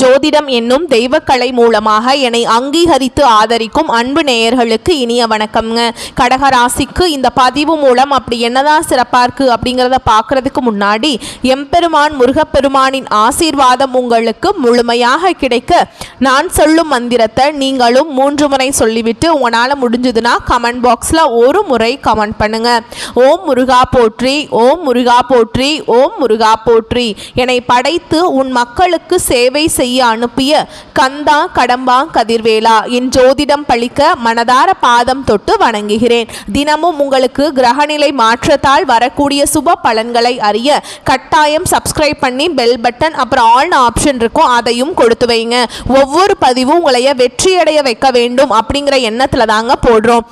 ஜோதிடம் என்னும் தெய்வக்கலை மூலமாக என்னை அங்கீகரித்து ஆதரிக்கும் அன்பு நேயர்களுக்கு இனிய வணக்கம்ங்க. கடகராசிக்கு இந்த பதிவு மூலம் அப்படி என்னதான் சிறப்பாக இருக்குது அப்படிங்கிறத பார்க்குறதுக்கு முன்னாடி எம்பெருமான் முருகப்பெருமானின் ஆசீர்வாதம் உங்களுக்கு முழுமையாக கிடைக்க நான் சொல்லும் மந்திரத்தை நீங்களும் 3 முறை சொல்லிவிட்டு உங்களால் முடிஞ்சதுன்னா கமெண்ட் பாக்ஸில் ஒரு முறை கமெண்ட் பண்ணுங்க. ஓம் முருகா போற்றி, ஓம் முருகா போற்றி, ஓம் முருகா போற்றி. என்னை படைத்து உன் மக்களுக்கு சேவை செய்ய அனுப்பிய கந்தா கடம்பா கதிர்வேலா, என் ஜோதிடம் பழிக்க மனதார பாதம் தொட்டு வணங்குகிறேன். தினமும் உங்களுக்கு கிரகநிலை மாற்றத்தால் வரக்கூடிய சுப பலன்களை அறிய கட்டாயம் சப்ஸ்கிரைப் பண்ணி பெல் பட்டன் அப்புறம் ஆல் ஆப்ஷன் இருக்கும், அதையும் கொடுத்து வைங்க. ஒவ்வொரு பதிவும் உங்களைய வெற்றியடைய வைக்க வேண்டும் அப்படிங்கிற எண்ணத்துல தாங்க போடுறோம்.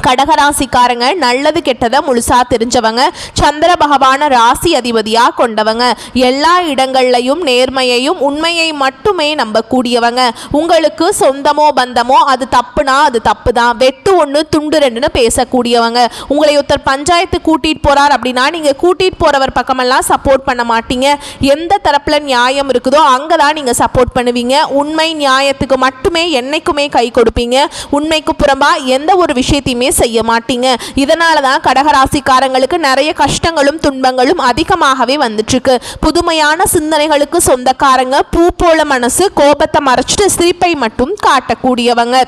கடகராசிக்காரங்க நல்லது கெட்டதை முழுசா தெரிஞ்சவங்க, சந்திர பகவான ராசி அதிபதியா கொண்டவங்க, எல்லா இடங்கள்லையும் நேர்மையையும் உண்மையை மட்டுமே நம்பக்கூடியவங்க. உங்களுக்கு சொந்தமோ பந்தமோ அது தப்புனா அது தப்பு தான், வெட்டு ஒன்று துண்டு ரெண்டுன்னு பேசக்கூடியவங்க. உங்களை ஒருத்தர் பஞ்சாயத்து கூட்டிட்டு போறார் அப்படின்னா நீங்க கூட்டிட்டு போறவர் பக்கமெல்லாம் சப்போர்ட் பண்ண மாட்டீங்க. எந்த தரப்புல நியாயம் இருக்குதோ அங்கதான் நீங்க சப்போர்ட் பண்ணுவீங்க. உண்மை நியாயத்துக்கு மட்டுமே என்னைக்குமே கை கொடுப்பீங்க. உண்மைக்கு புறம்பா எந்த ஒரு விஷயத்தையுமே செய்ய மாட்டீங்க. இதனால தான் கடகராசிக்காரங்களுக்கு நிறைய கஷ்டங்களும் துன்பங்களும் அதிகமாகவே வந்துட்டு இருக்கு. புதுமையான சிந்தனைகளுக்கு சொந்தக்காரங்க, பூ போல மனசு, கோபத்தை மறைச்சிட்டு சிரிப்பை மட்டும் காட்டக்கூடியவங்க.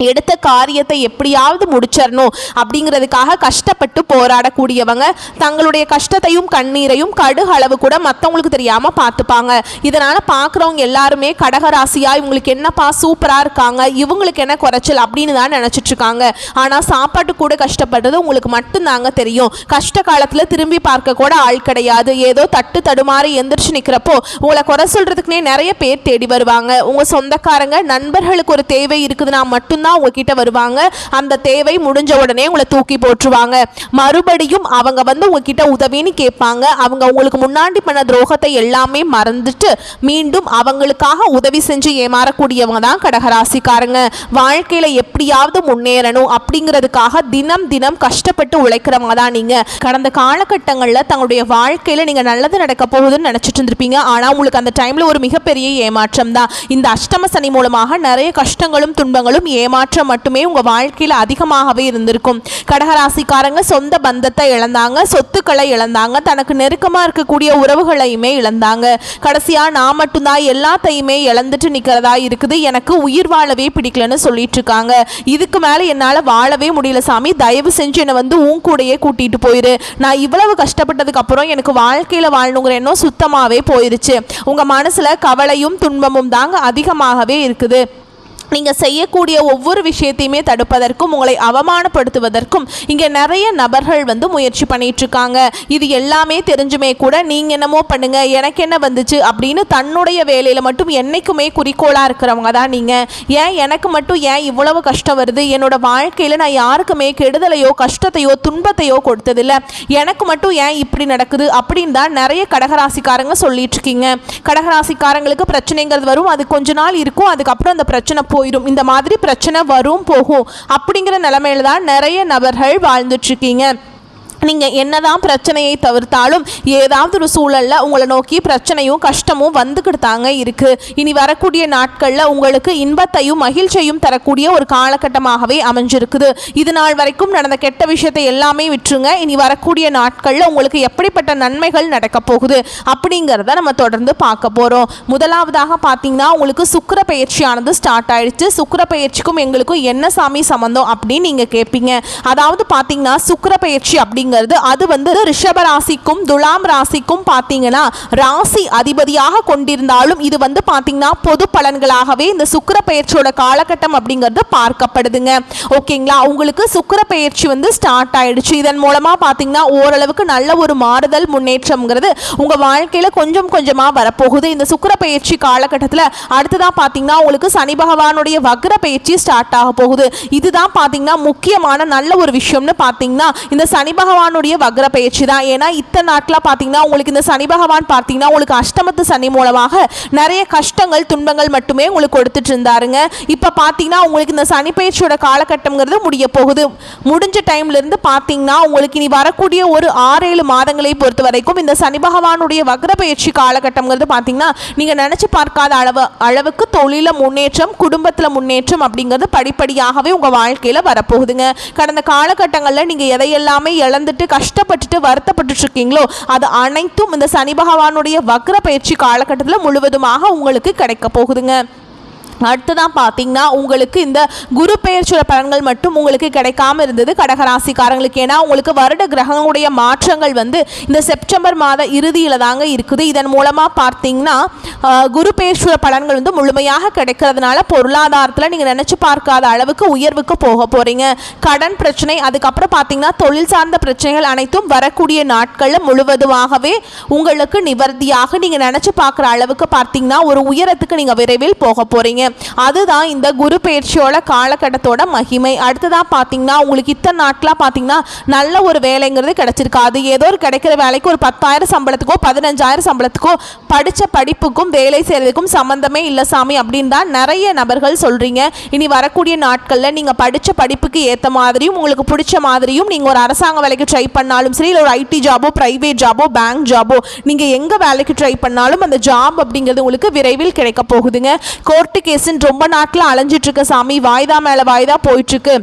எடுத்த காரியத்தை எப்படியாவது முடிச்சிடணும் அப்படிங்கிறதுக்காக கஷ்டப்பட்டு போராடக்கூடியவங்க. தங்களுடைய கஷ்டத்தையும் கண்ணீரையும் கடுகு அளவு கூட மற்றவங்களுக்கு தெரியாமல் பார்த்துப்பாங்க. இதனால் பார்க்குறவங்க எல்லாருமே கடகராசியா இவங்களுக்கு என்னப்பா சூப்பராக இருக்காங்க, இவங்களுக்கு என்ன குறைச்சல் அப்படின்னு தான் நினச்சிட்ருக்காங்க. ஆனால் சாப்பாட்டு கூட கஷ்டப்படுறது உங்களுக்கு மட்டும்தாங்க தெரியும். கஷ்ட காலத்தில் திரும்பி பார்க்க கூட ஆள் கிடையாது. ஏதோ தட்டு தடுமாறி எந்திரிச்சு நிற்கிறப்போ உங்களை குறை சொல்கிறதுக்குனே நிறைய பேர் தேடி வருவாங்க. உங்கள் சொந்தக்காரங்க நண்பர்களுக்கு ஒரு தேவை இருக்குதுன்னா மட்டும் உங்ககிட்ட வருவாங்க. அந்த தேவை முடிஞ்ச உடனே உங்களை தூக்கி போட்டுருவாங்க. மறுபடியும் அவங்க வந்து உங்ககிட்ட உதவின்னு கேட்பாங்க. அவங்க உங்களுக்கு முன்னாடி பண்ண துரோகத்தை எல்லாமே மறந்துட்டு மீண்டும் அவங்களுக்காக உதவி செஞ்சு ஏமாறக்கூடியவங்க தான் கடகராசிக்காரங்க. வாழ்க்கையில எப்படியாவது முன்னேறணும் அப்படிங்கிறதுக்காக தினம் தினம் கஷ்டப்பட்டு உழைக்கிறவங்க தான் நீங்க. கடந்த காலகட்டங்களில் தங்களுடைய வாழ்க்கையில நீங்க நல்லது நடக்க போகுதுன்னு நினைச்சிட்டு இருந்திருப்பீங்க. ஆனா உங்களுக்கு அந்த டைம்ல ஒரு மிகப்பெரிய ஏமாற்றம் தான். இந்த அஷ்டம சனி மூலமாக நிறைய கஷ்டங்களும் துன்பங்களும் ஏமாற்றம் மட்டுமே உங்க வாழ்க்கையில அதிகமாகவே இருந்திருக்கும். கடகராசிக்காரங்க சொந்த பந்தத்தை இழந்தாங்க, சொத்துக்களை இழந்தாங்க, தனக்கு நெருக்கமா இருக்கக்கூடிய உறவுகளையுமே இழந்தாங்க. கடைசியா நான் மட்டும்தான் எல்லாத்தையுமே இழந்துட்டு நிக்கிறதா இருக்குது, எனக்கு உயிர் வாழவே பிடிக்கலன்னு சொல்லிட்டு இருக்காங்க. இதுக்கு மேல என்னால வாழவே முடியல சாமி, தயவு செஞ்சு என்னை வந்து உன் கூடையே கூட்டிட்டு போயிரு. நான் இவ்வளவு கஷ்டப்பட்டதுக்கு அப்புறம் எனக்கு வாழ்க்கையில வாழணுங்கிற எண்ணம் சுத்தமாவே போயிருச்சு. உங்க மனசுல கவலையும் துன்பமும் தாங்க அதிகமாகவே இருக்குது. நீங்கள் செய்யக்கூடிய ஒவ்வொரு விஷயத்தையுமே தடுப்பதற்கும் உங்களை அவமானப்படுத்துவதற்கும் இங்கே நிறைய நபர்கள் வந்து முயற்சி பண்ணிட்டு இருக்காங்க. இது எல்லாமே தெரிஞ்சுமே கூட நீங்கள் என்னமோ பண்ணுங்க, எனக்கு என்ன வந்துச்சு அப்படின்னு தன்னுடைய வேலையில் மட்டும் என்னைக்குமே குறிக்கோளாக இருக்கிறவங்க தான் நீங்கள். ஏன் எனக்கு மட்டும் ஏன் இவ்வளவு கஷ்டம் வருது, என்னோட வாழ்க்கையில் நான் யாருக்குமே கெடுதலையோ கஷ்டத்தையோ துன்பத்தையோ கொடுத்ததில்லை, எனக்கு மட்டும் ஏன் இப்படி நடக்குது அப்படின்னு தான் நிறைய கடகராசிக்காரங்க சொல்லிட்டு இருக்கீங்க. கடகராசிக்காரங்களுக்கு பிரச்சனைங்கிறது வரும், அது கொஞ்ச நாள் இருக்கும், அதுக்கப்புறம் அந்த பிரச்சனை போயிடும். இந்த மாதிரி பிரச்சனை வரும் போகும் அப்படிங்கிற நிலைமையில தான் நிறைய நபர்கள் வாழ்ந்துட்டு இருக்கீங்க. நீங்கள் என்னதான் பிரச்சனையை தவிர்த்தாலும் ஏதாவது ஒரு சூழலில் உங்களை நோக்கி பிரச்சனையும் கஷ்டமும் வந்துக்கிட்டாங்க இருக்குது. இனி வரக்கூடிய நாட்களில் உங்களுக்கு இன்பத்தையும் மகிழ்ச்சியையும் தரக்கூடிய ஒரு காலகட்டமாகவே அமைஞ்சிருக்குது. இது நாள் வரைக்கும் நடந்த கெட்ட விஷயத்தை எல்லாமே விட்டுருங்க. இனி வரக்கூடிய நாட்களில் உங்களுக்கு எப்படிப்பட்ட நன்மைகள் நடக்க போகுது அப்படிங்கிறத நம்ம தொடர்ந்து பார்க்க போகிறோம். முதலாவதாக பார்த்தீங்கன்னா உங்களுக்கு சுக்கிர பயிற்சியானது ஸ்டார்ட் ஆயிடுச்சு. சுக்கிர பயிற்சிக்கும் எங்களுக்கும் என்ன சாமி சம்பந்தம் அப்படின்னு நீங்கள் கேட்பீங்க. அதாவது பார்த்தீங்கன்னா சுக்கிர பயிற்சி அப்படிங்க அது வந்து ரிஷப ராசிக்கும் துலாம் ராசிக்கும் பாத்தீங்கன்னா ராசி அதிபதியாக கொண்டிருந்தாலும் இது வந்து பாத்தீங்கன்னா பொது பலன்களாகவே இந்த சுக்கிர பெயர்ச்சியோட காலகட்டம் அப்படிங்கிறது பார்க்கப்படுதுங்க. ஓகேங்களா, உங்களுக்கு சுக்கிர பெயர்ச்சி வந்து ஸ்டார்ட் ஆயிடுச்சு. இதன் மூலமா பாத்தீங்கன்னா ஓரளவுக்கு நல்ல ஒரு மாறுதல் முன்னேற்றம்ங்கிறது உங்க வாழ்க்கையில கொஞ்சம் கொஞ்சமா வரப்போகுது. இந்த சுக்கிர பெயர்ச்சி காலகட்டத்தில் அடுத்ததான் பாத்தீங்கன்னா உங்களுக்கு சனி பகவானுடைய வக்ர பெயர்ச்சி ஸ்டார்ட் ஆக போகுது. இதுதான் பாத்தீங்கன்னா முக்கியமான நல்ல ஒரு விஷயம்னு பாத்தீங்கன்னா இந்த சனி பகவான் பகவானுடைய வக்ர பயிற்சி தான். ஏன்னா இத்தனை நாட்களாக பார்த்தீங்கன்னா உங்களுக்கு இந்த சனி பகவான் பார்த்தீங்கன்னா உங்களுக்கு அஷ்டமத்து சனி மூலமாக நிறைய கஷ்டங்கள் துன்பங்கள் மட்டுமே உங்களுக்கு கொடுத்துட்டு இருந்தாருங்க. இப்போ பார்த்தீங்கன்னா உங்களுக்கு இந்த சனி பயிற்சியோட காலகட்டம்ங்கிறது முடிய போகுது. முடிஞ்ச டைம்லேருந்து பார்த்தீங்கன்னா உங்களுக்கு இனி வரக்கூடிய ஒரு 6-7 மாதங்களை பொறுத்த வரைக்கும் இந்த சனி பகவானுடைய வக்ர பயிற்சி காலகட்டம்ங்கிறது பார்த்தீங்கன்னா நீங்கள் நினச்சி பார்க்காத அளவுக்கு தொழில முன்னேற்றம், குடும்பத்தில் முன்னேற்றம் அப்படிங்கிறது படிப்படியாகவே உங்கள் வாழ்க்கையில் வரப்போகுதுங்க. கடந்த காலகட்டங்களில் நீங்கள் எதையெல்லாமே இழந்துட்டு கஷ்டப்பட்டுட்டு வருத்தப்பட்டு இருக்கீங்களோ அது அனைத்தும் இந்த சனி பகவானுடைய வக்ர பயிற்சி காலகட்டத்தில் முழுவதுமாக உங்களுக்கு கிடைக்க போகுதுங்க. அடுத்ததான் பார்த்தீங்கன்னா உங்களுக்கு இந்த குரு பெயர்ச்சியோட பலன்கள் மட்டும் உங்களுக்கு கிடைக்காம இருந்தது கடகராசிக்காரங்களுக்கு. ஏன்னா உங்களுக்கு வருட கிரகங்களுடைய மாற்றங்கள் வந்து இந்த செப்டம்பர் மாத இறுதியில் தாங்க இருக்குது. இதன் மூலமாக பார்த்தீங்கன்னா குரு பெயர்ச்சியோட பலன்கள் வந்து முழுமையாக கிடைக்கிறதுனால பொருளாதாரத்தில் நீங்கள் நினச்சி பார்க்காத அளவுக்கு உயர்வுக்கு போக போகிறீங்க. கடன் பிரச்சனை, அதுக்கப்புறம் பார்த்தீங்கன்னா தொழில் சார்ந்த பிரச்சனைகள் அனைத்தும் வரக்கூடிய நாட்களில் முழுவதுமாகவே உங்களுக்கு நிவர்த்தியாக நீங்கள் நினச்சி பார்க்குற அளவுக்கு பார்த்தீங்கன்னா ஒரு உயரத்துக்கு நீங்கள் விரைவில் போக போகிறீங்க. அதுதான் இந்த குரு பயிற்சியோட காலகட்டத்தோட மகிமை. அடுத்ததான் பார்த்தீங்கன்னா உங்களுக்கு இத்தனை நாட்களாக பார்த்தீங்கன்னா நல்ல ஒரு வேலைங்கிறது கிடைச்சிருக்காது. ஏதோ ஒரு கிடைக்கிற வேலைக்கு ஒரு 10,000 சம்பளத்துக்கோ 15,000 சம்பளத்துக்கோ படித்த படிப்புக்கும் வேலை செய்கிறதுக்கும் சம்மந்தமே இல்லை சாமி அப்படின்னு தான் நிறைய நபர்கள் சொல்கிறீங்க. இனி வரக்கூடிய நாட்களில் நீங்கள் படித்த படிப்புக்கு ஏற்ற மாதிரியும் உங்களுக்கு பிடிச்ச மாதிரியும் நீங்கள் ஒரு அரசாங்க வேலைக்கு ட்ரை பண்ணாலும் சரி, இல்லை ஒரு ஐடி ஜாபோ, ப்ரைவேட் ஜாபோ, பேங்க் ஜாபோ, நீங்கள் எங்கே வேலைக்கு ட்ரை பண்ணாலும் அந்த ஜாப் அப்படிங்கிறது உங்களுக்கு விரைவில் கிடைக்க போகுதுங்க. கோர்ட்டு கேஸுன்னு ரொம்ப நாட்கள் அலைஞ்சிட்டு இருக்க சாமி, வாய்தா மேலே வாய்தா போயிட்டுருக்கு,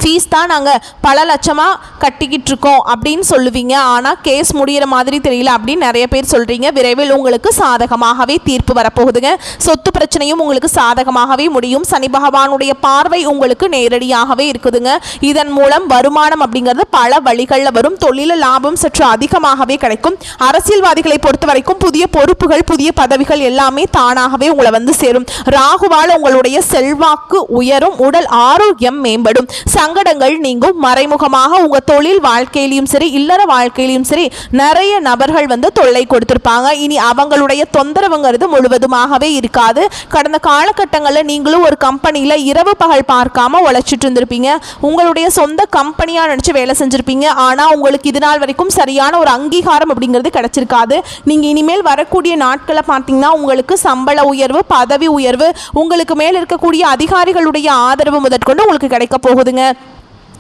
ஃபீஸ் தான் நாங்கள் பல லட்சமாக கட்டிக்கிட்டு இருக்கோம் அப்படின்னு சொல்லுவீங்க. ஆனால் கேஸ் முடிகிற மாதிரி தெரியல அப்படின்னு நிறைய பேர் சொல்கிறீங்க. விரைவில் உங்களுக்கு சாதகமாகவே தீர்ப்பு வரப்போகுதுங்க. சொத்து பிரச்சனையும் உங்களுக்கு சாதகமாகவே முடியும். சனி பகவானுடைய பார்வை உங்களுக்கு நேரடியாகவே இருக்குதுங்க. இதன் மூலம் வருமானம் அப்படிங்கிறது பல வழிகளில் வரும். தொழில லாபம் சற்று அதிகமாகவே கிடைக்கும். அரசியல்வாதிகளை பொறுத்த வரைக்கும் புதிய பொறுப்புகள், புதிய பதவிகள் எல்லாமே தானாகவே உங்களை வந்து சேரும். ராகுவால் உங்களுடைய செல்வாக்கு உயரும். உடல் ஆரோக்கியம் மேம்படும். சங்கடங்கள் நீங்கும். மறைமுகமாக உங்க தொழில் வாழ்க்கையிலும் சரி, இல்லற வாழ்க்கையிலும் சரி நிறைய நபர்கள் வந்து தொல்லை கொடுத்திருப்பாங்க. இனி அவங்களுடைய தொந்தரவுங்கிறது முழுவதுமாகவே இருக்காது. கடந்த காலகட்டங்களில் நீங்களும் ஒரு கம்பெனியில் இரவு பகல் பார்க்காம உழைச்சிட்டு இருந்திருப்பீங்க. உங்களுடைய சொந்த கம்பெனியா நினைச்சு வேலை செஞ்சிருப்பீங்க. ஆனால் உங்களுக்கு இது நாள் வரைக்கும் சரியான ஒரு அங்கீகாரம் அப்படிங்கிறது கிடைச்சிருக்காது. நீங்க இனிமேல் வரக்கூடிய நாட்களை பார்த்தீங்கன்னா உங்களுக்கு சம்பள உயர்வு, பதவி உயர்வு, உங்களுக்கு மேல் இருக்கக்கூடிய அதிகாரிகளுடைய ஆதரவு முதற்கொண்டு உங்களுக்கு கிடைக்க போகுதுங்க.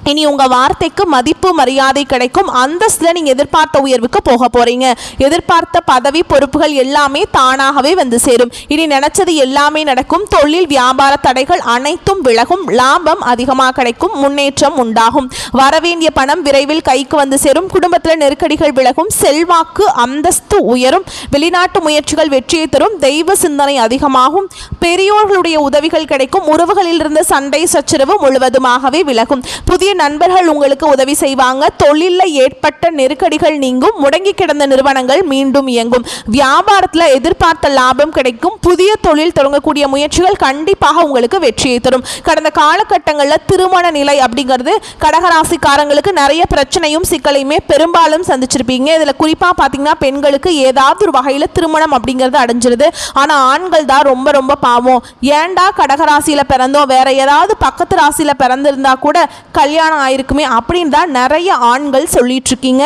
இனி உங்கள் வார்த்தைக்கு மதிப்பு மரியாதை கிடைக்கும். அந்தஸ்தில் நீங்கள் எதிர்பார்த்த உயர்வுக்கு போக போகிறீங்க. எதிர்பார்த்த பதவி பொறுப்புகள் எல்லாமே தானாகவே வந்து சேரும். இனி நினச்சது எல்லாமே நடக்கும். தொழில் வியாபார தடைகள் அனைத்தும் விலகும். லாபம் அதிகமாக கிடைக்கும். முன்னேற்றம் உண்டாகும். வரவேண்டிய பணம் விரைவில் கைக்கு வந்து சேரும். குடும்பத்தில் நெருக்கடிகள் விலகும். செல்வாக்கு அந்தஸ்து உயரும். வெளிநாட்டு முயற்சிகள் வெற்றியை தரும். தெய்வ சிந்தனை அதிகமாகும். பெரியோர்களுடைய உதவிகள் கிடைக்கும். உறவுகளில் இருந்த சண்டை சச்சரவு முழுவதுமாகவே விலகும். புதிய நண்பர்கள் உங்களுக்கு உதவி செய்வாங்க. தொழிலில் ஏற்பட்ட நெருக்கடிகள் நீங்கும். முடங்கி கிடந்த நிறுவனங்கள் மீண்டும் இயங்கும். வியாபாரத்தில் எதிர்பார்த்த லாபம் கிடைக்கும். புதிய தொழில் தொடங்கக்கூடிய முயற்சிகள் கண்டிப்பாக உங்களுக்கு வெற்றியை தரும். கடந்த காலகட்டங்களில் திருமண நிலை அப்படிங்கிறது கடகராசிக்காரங்களுக்கு நிறைய பிரச்சனையும் சிக்கலையுமே பெரும்பாலும் சந்திச்சிருப்பீங்க. இதில் குறிப்பாக பார்த்தீங்கன்னா பெண்களுக்கு ஏதாவது ஒரு வகையில் திருமணம் அப்படிங்கிறது அடைஞ்சிருது. ஆனால் ஆண்கள் தான் ரொம்ப ரொம்ப பாவம். ஏண்டா கடகராசியில் பிறந்தோம், வேற ஏதாவது பக்கத்து ராசியில் பிறந்திருந்தா கூட கல்யாணம் ஆயிருக்குமே அப்படின்னு தான் நிறைய ஆண்கள் சொல்லிட்டு இருக்கீங்க.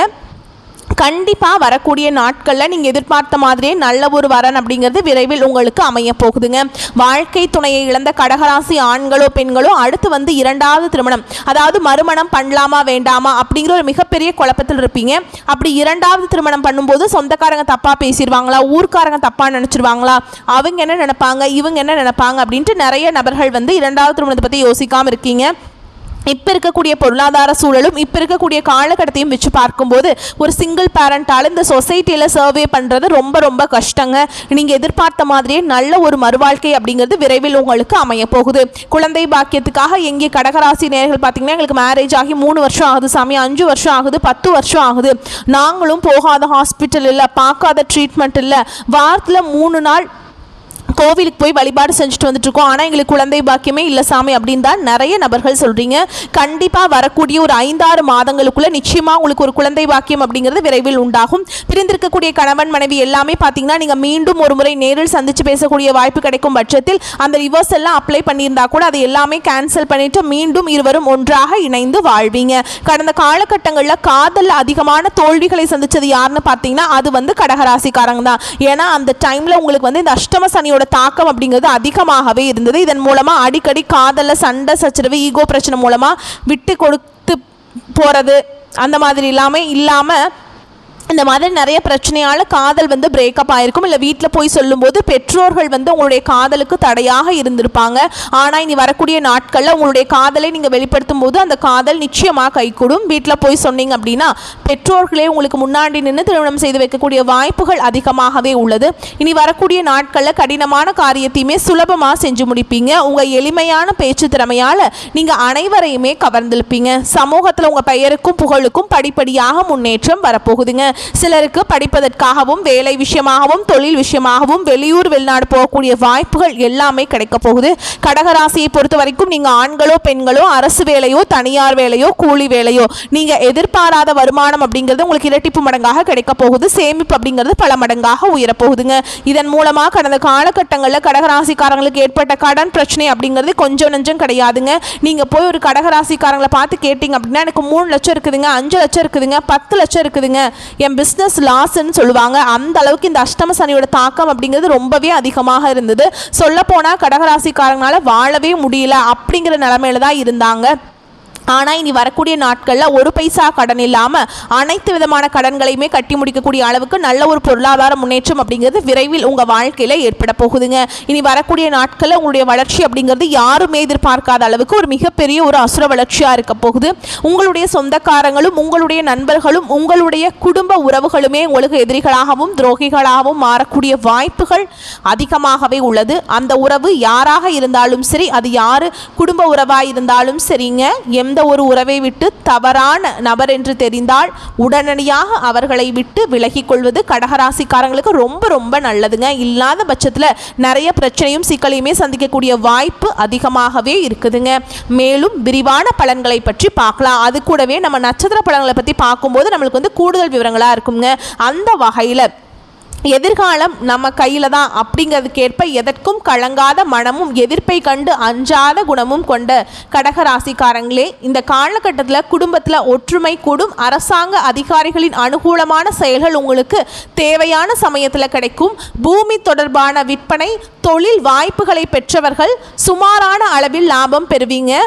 கண்டிப்பாக வரக்கூடிய நாட்களில் நீங்கள் எதிர்பார்த்த மாதிரியே நல்ல ஒரு வரன் அப்படிங்கிறது விரைவில் உங்களுக்கு அமைய போகுதுங்க. வாழ்க்கை துணையை இழந்த கடகராசி ஆண்களோ பெண்களோ அடுத்து வந்து 2வது திருமணம், அதாவது மறுமணம் பண்ணலாமா வேண்டாமா அப்படிங்கிற ஒரு மிகப்பெரிய குழப்பத்தில் இருப்பீங்க. அப்படி 2வது திருமணம் பண்ணும்போது சொந்தக்காரங்க தப்பாக பேசிடுவாங்களா, ஊர்க்காரங்க தப்பாக நினச்சிருவாங்களா, அவங்க என்ன நினைப்பாங்க, இவங்க என்ன நினைப்பாங்க அப்படின்ட்டு நிறைய நபர்கள் வந்து 2வது திருமணத்தை பற்றி யோசிக்காமல் இருக்கீங்க. இப்போ இருக்கக்கூடிய பொருளாதார சூழலும் இப்போ இருக்கக்கூடிய காலகட்டத்தையும் வச்சு பார்க்கும்போது ஒரு சிங்கிள் பேரண்டால் இந்த சொசைட்டியில் சர்வே பண்ணுறது ரொம்ப ரொம்ப கஷ்டங்க. நீங்கள் எதிர்பார்த்த மாதிரியே நல்ல ஒரு மறுவாழ்க்கை அப்படிங்கிறது விரைவில் உங்களுக்கு அமைய போகுது. குழந்தை பாக்கியத்துக்காக எங்கே கடகராசி நேயர்கள் பார்த்தீங்கன்னா எங்களுக்கு மேரேஜ் ஆகி 3 வருஷம் ஆகுது சாமி, 5 வருஷம் ஆகுது, 10 வருஷம் ஆகுது, நாங்களும் போகாத ஹாஸ்பிட்டல் இல்லை, பார்க்காத ட்ரீட்மெண்ட் இல்லை, வாரத்தில் 3 நாள் கோவிலுக்கு போய் வழிபாடு செஞ்சுட்டு வந்துட்டு இருக்கோம், ஆனால் எங்களுக்கு குழந்தை பாக்கியமே இல்லை சாமி அப்படின்னு தான் நிறைய நபர்கள் சொல்கிறீங்க. கண்டிப்பாக வரக்கூடிய ஒரு 5-6 மாதங்களுக்குள்ளே நிச்சயமாக உங்களுக்கு ஒரு குழந்தை பாக்கியம் அப்படிங்கிறது விரைவில் உண்டாகும். பிரிந்திருக்கக்கூடிய கணவன் மனைவி எல்லாமே பார்த்தீங்கன்னா நீங்கள் மீண்டும் ஒரு முறை நேரில் சந்தித்து பேசக்கூடிய வாய்ப்பு கிடைக்கும் பட்சத்தில் அந்த ரிவர்ஸ் எல்லாம் அப்ளை பண்ணியிருந்தா கூட அது எல்லாமே கேன்சல் பண்ணிவிட்டு மீண்டும் இருவரும் ஒன்றாக இணைந்து வாழ்வீங்க. கடந்த காலகட்டங்களில் காதலில் அதிகமான தோல்விகளை சந்தித்தது யாருன்னு பார்த்தீங்கன்னா அது கடகராசிக்காரங்க தான். ஏன்னா அந்த டைமில் உங்களுக்கு இந்த அஷ்டம சனியோட தாக்கம் அப்படிங்கிறது அதிகமாகவே இருந்தது. இதன் மூலமா அடிக்கடி காதல்ல சண்டை சச்சரவு ஈகோ பிரச்சனை மூலமா விட்டு கொடுத்து போறது அந்த மாதிரி இல்லாம இந்த மாதிரி நிறைய பிரச்சனையால் காதல் பிரேக்கப் ஆகிருக்கும். இல்லை வீட்டில் போய் சொல்லும்போது பெற்றோர்கள் உங்களுடைய காதலுக்கு தடையாக இருந்திருப்பாங்க. ஆனால் இனி வரக்கூடிய நாட்களில் உங்களுடைய காதலை நீங்கள் வெளிப்படுத்தும் போது அந்த காதல் நிச்சயமாக கைகூடும். வீட்டில் போய் சொன்னீங்க அப்படின்னா பெற்றோர்களே உங்களுக்கு முன்னாடி நின்று திருமணம் செய்து வைக்கக்கூடிய வாய்ப்புகள் அதிகமாகவே உள்ளது. இனி வரக்கூடிய நாட்களில் கடினமான காரியத்தையுமே சுலபமாக செஞ்சு முடிப்பீங்க. உங்கள் எளிமையான பேச்சு திறமையால் நீங்கள் அனைவரையுமே கவர்ந்திருப்பீங்க. சமூகத்தில் உங்கள் பெயருக்கும் புகழுக்கும் படிப்படியாக முன்னேற்றம் வரப்போகுதுங்க. சிலருக்கு படிப்பதற்காகவும் வேலை விஷயமாகவும் தொழில் விஷயமாகவும் வெளியூர் வெளிநாடு போகக்கூடிய வாய்ப்புகள் எல்லாமே கிடைக்க போகுது. கடகராசியை பொறுத்த வரைக்கும் நீங்க ஆண்களோ பெண்களோ அரசு வேலையோ தனியார் வேலையோ கூலி வேலையோ நீங்க எதிர்பாராத வருமானம் அப்படிங்கிறது உங்களுக்கு இரட்டிப்பு மடங்காக கிடைக்க போகுது. சேமிப்பு அப்படிங்கிறது பல மடங்காக உயரப்போகுதுங்க. இதன் மூலமா கடந்த காலகட்டங்களில் கடகராசிக்காரங்களுக்கு ஏற்பட்ட கடன் பிரச்சனை அப்படிங்கிறது கொஞ்சம் நஞ்சம் கிடையாதுங்க. நீங்க போய் ஒரு கடகராசிக்காரங்களை பார்த்து கேட்டீங்க அப்படின்னா எனக்கு 3 லட்சம் இருக்குதுங்க, 5 லட்சம் இருக்குதுங்க, 10 லட்சம் இருக்குதுங்க, என் பிஸ்னஸ் லாஸ்ன்னு சொல்லுவாங்க. அந்த அளவுக்கு இந்த அஷ்டம சனியோட தாக்கம் அப்படிங்கிறது ரொம்பவே அதிகமாக இருந்தது. சொல்ல போனால் கடகராசிக்காரங்களால வாழவே முடியல அப்படிங்கிற நிலைமையில தான் இருந்தாங்க. ஆனால் இனி வரக்கூடிய நாட்களில் ஒரு பைசா கடன் இல்லாமல் அனைத்து விதமான கடன்களையுமே கட்டி முடிக்கக்கூடிய அளவுக்கு நல்ல ஒரு பொருளாதார முன்னேற்றம் அப்படிங்கிறது விரைவில் உங்கள் வாழ்க்கையில் ஏற்பட போகுதுங்க. இனி வரக்கூடிய நாட்களில் உங்களுடைய வளர்ச்சி அப்படிங்கிறது யாருமே எதிர்பார்க்காத அளவுக்கு ஒரு மிகப்பெரிய ஒரு அசுர வளர்ச்சியாக இருக்க போகுது. உங்களுடைய சொந்தக்காரங்களும் உங்களுடைய நண்பர்களும் உங்களுடைய குடும்ப உறவுகளுமே உங்களுக்கு எதிரிகளாகவும் துரோகிகளாகவும் மாறக்கூடிய வாய்ப்புகள் அதிகமாகவே உள்ளது. அந்த உறவு யாராக இருந்தாலும் சரி, அது யார் குடும்ப உறவாக இருந்தாலும் சரிங்க, எந்த ஒரு உறவை விட்டு தவறான நபர் என்று தெரிந்தால் உடனடியாக அவர்களை விட்டு விலகிக் கொள்வது கடகராசிக்காரங்களுக்கு ரொம்ப ரொம்ப நல்லதுங்க. இல்லாத பட்சத்தில் நிறைய பிரச்சனையும் சிக்கலையுமே சந்திக்கக்கூடிய வாய்ப்பு அதிகமாகவே இருக்குதுங்க. மேலும் விரிவான பலன்களை பற்றி பார்க்கலாம். அது கூடவே நம்ம நட்சத்திர பலன்களை பற்றி பார்க்கும்போது நம்மளுக்கு கூடுதல் விவரங்களாக இருக்குங்க. அந்த வகையில் எதிர்காலம் நம்ம கையில் தான் அப்படிங்கிறதுக்கேற்ப எதற்கும் கலங்காத மனமும் எதிர்ப்பை கண்டு அஞ்சாத குணமும் கொண்ட கடகராசிக்காரங்களே, இந்த காலகட்டத்தில் குடும்பத்தில் ஒற்றுமை கூடும். அரசாங்க அதிகாரிகளின் அனுகூலமான செயல்கள் உங்களுக்கு தேவையான சமயத்தில் கிடைக்கும். பூமி தொடர்பான விற்பனை தொழில் வாய்ப்புகளை பெற்றவர்கள் சுமாரான அளவில் லாபம் பெறுவீங்க.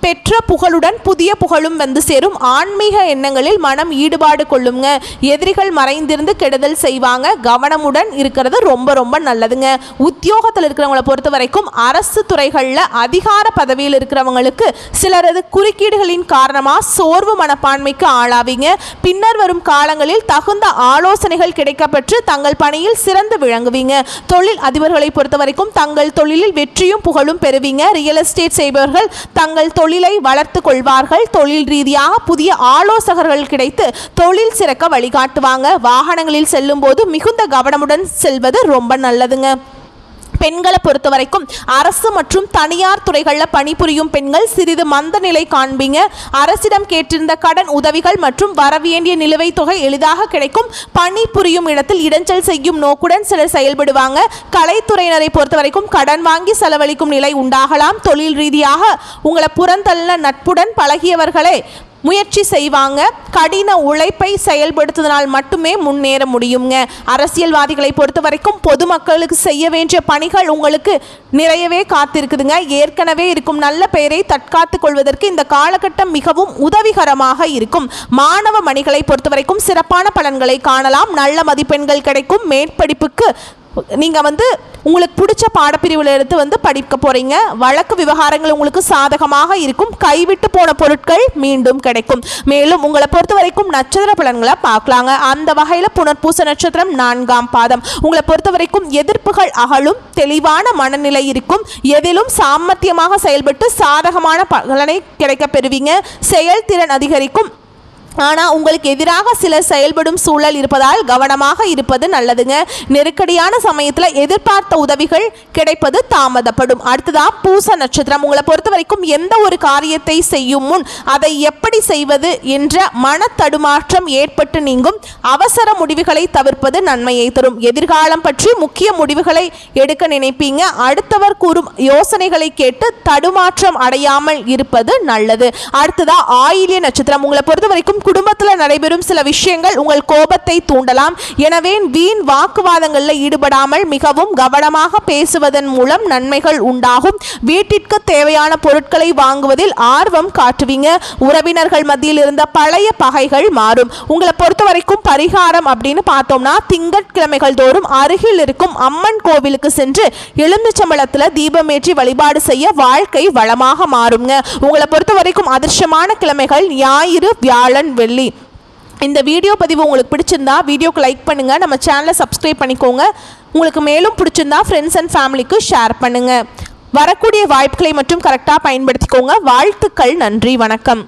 பெற்ற புகழுடன் புதிய புகழும் சேரும். ஆன்மீக எண்ணங்களில் மனம் ஈடுபாடு கொள்ளுங்க. எதிரிகள் மறைந்திருந்து கெடுதல் செய்வாங்க. கவனமுடன் இருக்கிறது ரொம்ப ரொம்ப நல்லதுங்க. உத்தியோகத்தில் இருக்கிறவங்களை பொறுத்த வரைக்கும் அரசு துறைகளில் அதிகார பதவியில் இருக்கிறவங்களுக்கு சிலரது குறுக்கீடுகளின் காரணமாக சோர்வு மனப்பான்மைக்கு ஆளாவீங்க. பின்னர் வரும் காலங்களில் தகுந்த ஆலோசனைகள் கிடைக்கப்பெற்று தங்கள் பணியில் சிறந்து விளங்குவீங்க. தொழில் அதிபர்களை பொறுத்த வரைக்கும் தங்கள் தொழிலில் வெற்றியும் புகழும் பெறுவீங்க. ரியல் எஸ்டேட் செய்பவர்கள் தங்கள் தொழிலை வளர்த்து கொள்வார்கள். தொழில் ரீதியாக புதிய ஆலோசகர்கள் கிடைத்து தொழில் சிறக்க வழிகாட்டுவாங்க. வாகனங்களில் செல்லும் போது மிகுந்த கவனமுடன் செல்வது ரொம்ப நல்லதுங்க. பெண்களை பொறுத்த வரைக்கும் அரசு மற்றும் தனியார் துறைகளில் பணிபுரியும் பெண்கள் சிறிது மந்த நிலை காண்பீங்க. அரசிடம் கேட்டிருந்த கடன் உதவிகள் மற்றும் வரவேண்டிய நிலுவைத் தொகை எளிதாக கிடைக்கும். பணிபுரியும் இடத்தில் இடைஞ்சல் செய்யும் நோக்குடன் சிலர் செயல்படுவாங்க. கலைத்துறையினரை பொறுத்த வரைக்கும் கடன் வாங்கி செலவழிக்கும் நிலை உண்டாகலாம். தொழில் ரீதியாக உங்களை புறந்தள்ள நட்புடன் பழகியவர்களே முயற்சி செய்வாங்க. கடின உழைப்பை செயல்படுத்துவதனால் மட்டுமே முன்னேற முடியுங்க. அரசியல்வாதிகளை பொறுத்த வரைக்கும் பொதுமக்களுக்கு செய்ய வேண்டிய பணிகள் உங்களுக்கு நிறையவே காத்திருக்குதுங்க. ஏற்கனவே இருக்கும் நல்ல பெயரை தற்காத்து கொள்வதற்கு இந்த காலகட்டம் மிகவும் உதவிகரமாக இருக்கும். மாணவ மணிகளை பொறுத்த வரைக்கும் சிறப்பான பலன்களை காணலாம். நல்ல மதிப்பெண்கள் கிடைக்கும். மேற்படிப்புக்கு நீங்கள் உங்களுக்கு பிடிச்ச பாடப்பிரிவில் எடுத்து படிக்க போகிறீங்க. வழக்கு விவகாரங்கள் உங்களுக்கு சாதகமாக இருக்கும். கைவிட்டு போன பொருட்கள் மீண்டும் கிடைக்கும். மேலும் உங்களை பொறுத்த வரைக்கும் நட்சத்திர பலன்களை பார்க்கலாங்க. அந்த வகையில் புனர்பூச நட்சத்திரம் 4ஆம் பாதம். உங்களை பொறுத்த வரைக்கும் எதிர்ப்புகள் அகலும். தெளிவான மனநிலை இருக்கும். எதிலும் சாமர்த்தியமாக செயல்பட்டு சாதகமான பலனை கிடைக்க பெறுவீங்க. செயல்திறன் அதிகரிக்கும். ஆனால் உங்களுக்கு எதிராக சிலர் செயல்படும் சூழல் இருப்பதால் கவனமாக இருப்பது நல்லதுங்க. நெருக்கடியான சமயத்தில் எதிர்பார்த்த உதவிகள் கிடைப்பது தாமதப்படும். அடுத்ததாக பூச நட்சத்திரம். உங்களை பொறுத்த வரைக்கும் எந்த ஒரு காரியத்தை செய்யும் முன் அதை எப்படி செய்வது என்ற மன தடுமாற்றம் ஏற்பட்டு நீங்கும். அவசர முடிவுகளை தவிர்ப்பது நன்மையை தரும். எதிர்காலம் பற்றி முக்கிய முடிவுகளை எடுக்க நினைப்பீங்க. அடுத்தவர் கூறும் யோசனைகளை கேட்டு தடுமாற்றம் அடையாமல் இருப்பது நல்லது. அடுத்ததாக ஆயில்ய நட்சத்திரம். உங்களை பொறுத்த வரைக்கும் குடும்பத்தில் நடைபெறும் சில விஷயங்கள் உங்கள் கோபத்தை தூண்டலாம். எனவே வீண் வாக்குவாதங்களில் ஈடுபடாமல் மிகவும் கவனமாக பேசுவதன் மூலம் நன்மைகள் உண்டாகும். வீட்டிற்கு தேவையான பொருட்களை வாங்குவதில் ஆர்வம் காட்டுவீங்க. உறவினர்கள் மத்தியில் இருந்த பழைய பகைகள் மாறும். உங்களை பொறுத்த வரைக்கும் பரிகாரம் அப்படின்னு பார்த்தோம்னா திங்கட்கிழமைகள் தோறும் அருகில் இருக்கும் அம்மன் கோவிலுக்கு சென்று எலுமிச்சம்பழத்தில் தீபமேற்றி வழிபாடு செய்ய வாழ்க்கை வளமாக மாறுங்க. உங்களை பொறுத்த வரைக்கும் அதிர்ஷ்டமான கிழமைகள் ஞாயிறு, வியாழன், வெள்ளி. இந்த வீடியோ பதிவு உங்களுக்கு பிடிச்சிருந்தா வீடியோக்கு லைக் பண்ணுங்கள். நம்ம சேனலை சப்ஸ்கிரைப் பண்ணிக்கோங்க. உங்களுக்கு மேலும் பிடிச்சிருந்தா ஃப்ரெண்ட்ஸ் அண்ட் ஃபேமிலிக்கு ஷேர் பண்ணுங்கள். வரக்கூடிய வாய்ப்புகளை மட்டும் கரெக்டாக பயன்படுத்திக்கோங்க. வாழ்த்துக்கள். நன்றி. வணக்கம்.